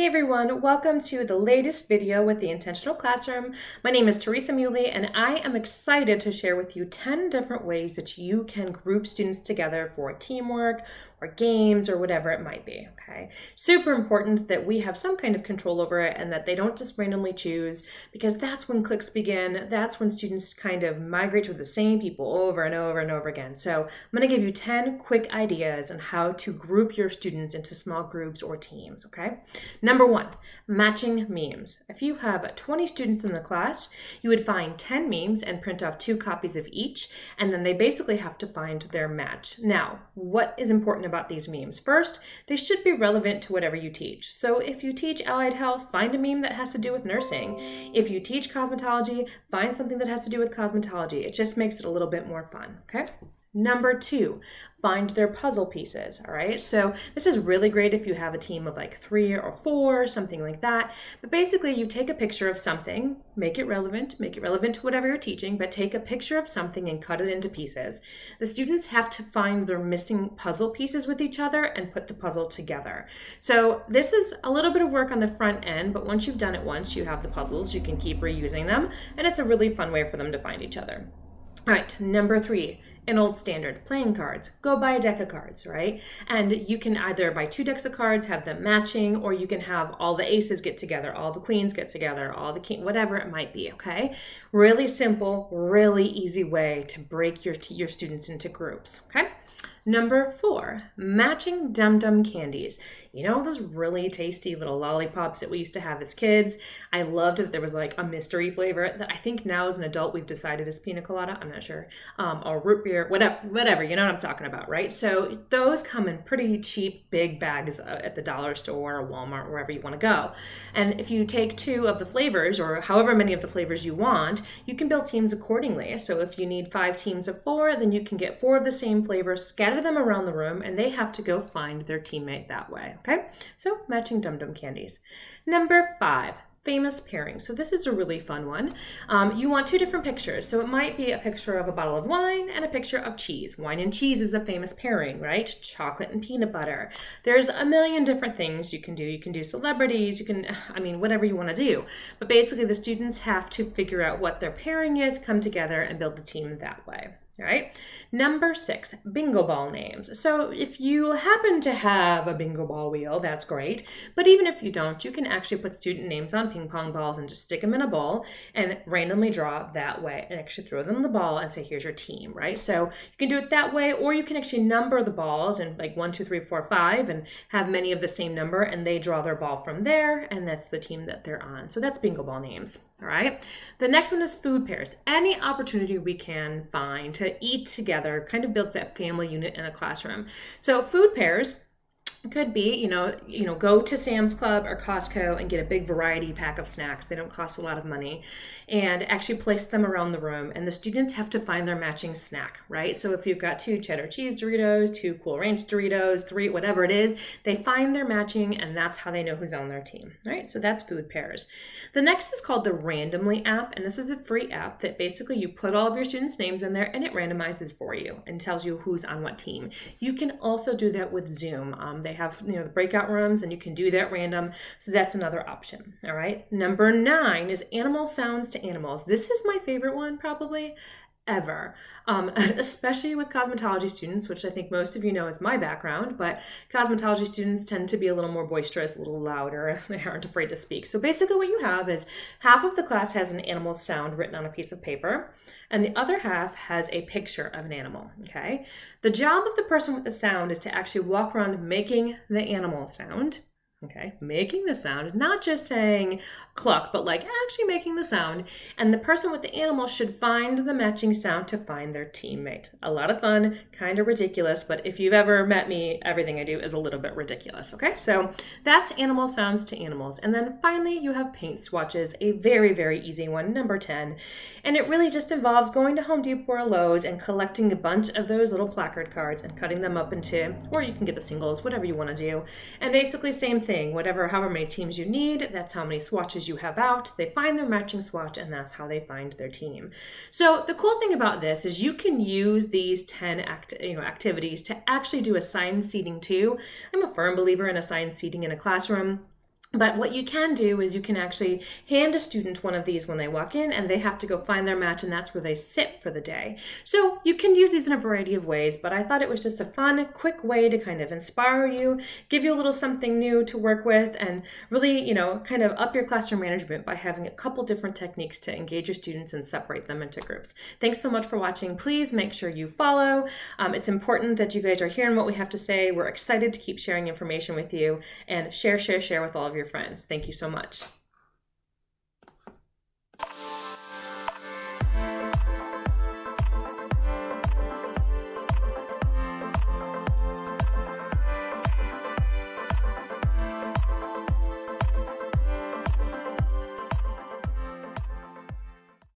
everyone, welcome to the latest video with the Intentional Classroom. My name is Teresa Muley and I am excited to share with you 10 different ways that you can group students together for teamwork or games or whatever it might be, okay? Super important that we have some kind of control over it and that they don't just randomly choose, because that's when cliques begin. That's when students kind of migrate to the same people over and over and over again. So I'm gonna give you 10 quick ideas on how to group your students into small groups or teams, okay? Number one, matching memes. If you have 20 students in the class, you would find 10 memes and print off 2 copies of each, and then they basically have to find their match. Now, what is important about these memes? First, they should be relevant to whatever you teach. So if you teach allied health, find a meme that has to do with nursing. If you teach cosmetology, find something that has to do with cosmetology. It just makes it a little bit more fun, okay? Number two, find their puzzle pieces, all right? So this is really great if you have a team of like 3 or 4, something like that. But basically you take a picture of something, make it relevant to whatever you're teaching, but take a picture of something and cut it into pieces. The students have to find their missing puzzle pieces with each other and put the puzzle together. So this is a little bit of work on the front end, but once you've done it once, you have the puzzles, you can keep reusing them, and it's a really fun way for them to find each other. All right, number 3. An old standard, playing cards. Go buy a deck of cards, right? And you can either buy 2 decks of cards, have them matching, or you can have all the aces get together, all the queens get together, all the king, whatever it might be, okay? Really simple, really easy way to break your students into groups, okay? Number 4, matching Dum Dum candies. You know those really tasty little lollipops that we used to have as kids? I loved that there was like a mystery flavor that I think now as an adult we've decided is pina colada, I'm not sure, or root beer, whatever, you know what I'm talking about, right? So those come in pretty cheap, big bags at the dollar store or Walmart, wherever you want to go. And if you take 2 of the flavors or however many of the flavors you want, you can build teams accordingly. So if you need 5 teams of 4, then you can get 4 of the same flavors, scatter them around the room, and they have to go find their teammate that way, okay? So matching Dum Dum candies. Number 5, famous pairings. So this is a really fun one. You want 2 different pictures. So it might be a picture of a bottle of wine and a picture of cheese. Wine and cheese is a famous pairing, right? Chocolate and peanut butter. There's a million different things you can do. You can do celebrities, whatever you want to do. But basically the students have to figure out what their pairing is, come together and build the team that way. All right. Number 6, bingo ball names. So if you happen to have a bingo ball wheel, that's great. But even if you don't, you can actually put student names on ping pong balls and just stick them in a bowl and randomly draw that way and actually throw them the ball and say, here's your team, right? So you can do it that way, or you can actually number the balls and like 1, 2, 3, 4, 5 and have many of the same number and they draw their ball from there and that's the team that they're on. So that's bingo ball names, all right? The next one is food pairs. Any opportunity we can find to eat together kind of builds that family unit in a classroom. So food pairs could be, go to Sam's Club or Costco and get a big variety pack of snacks. They don't cost a lot of money, and actually place them around the room. And the students have to find their matching snack, right? So if you've got 2 cheddar cheese Doritos, 2 Cool Ranch Doritos, 3, whatever it is, they find their matching and that's how they know who's on their team, right? So that's food pairs. The next is called the Randomly app. And this is a free app that basically you put all of your students' names in there and it randomizes for you and tells you who's on what team. You can also do that with Zoom. They have the breakout rooms and you can do that random. So that's another option. All right. Number 9 is animal sounds to animals. This is my favorite one probably ever, especially with cosmetology students, which I think most of you know is my background, but cosmetology students tend to be a little more boisterous, a little louder. They aren't afraid to speak. So basically what you have is half of the class has an animal sound written on a piece of paper, and the other half has a picture of an animal, okay? The job of the person with the sound is to actually walk around making the animal sound, okay, making the sound, not just saying cluck, but like actually making the sound. And the person with the animal should find the matching sound to find their teammate. A lot of fun, kind of ridiculous, but if you've ever met me, everything I do is a little bit ridiculous, okay? So that's animal sounds to animals. And then finally, you have paint swatches, a very, very easy one, number 10. And it really just involves going to Home Depot or Lowe's and collecting a bunch of those little placard cards and cutting them up into, or you can get the singles, whatever you want to do. And basically same thing, however many teams you need, that's how many swatches you have out. They find their matching swatch and that's how they find their team. So the cool thing about this is you can use these 10 activities to actually do assigned seating too. I'm a firm believer in assigned seating in a classroom. But what you can do is you can actually hand a student one of these when they walk in, and they have to go find their match, and that's where they sit for the day. So you can use these in a variety of ways, but I thought it was just a fun, quick way to kind of inspire you, give you a little something new to work with, and really, kind of up your classroom management by having a couple different techniques to engage your students and separate them into groups. Thanks so much for watching. Please make sure you follow. It's important that you guys are hearing what we have to say. We're excited to keep sharing information with you, and share with all of your friends. Thank you so much.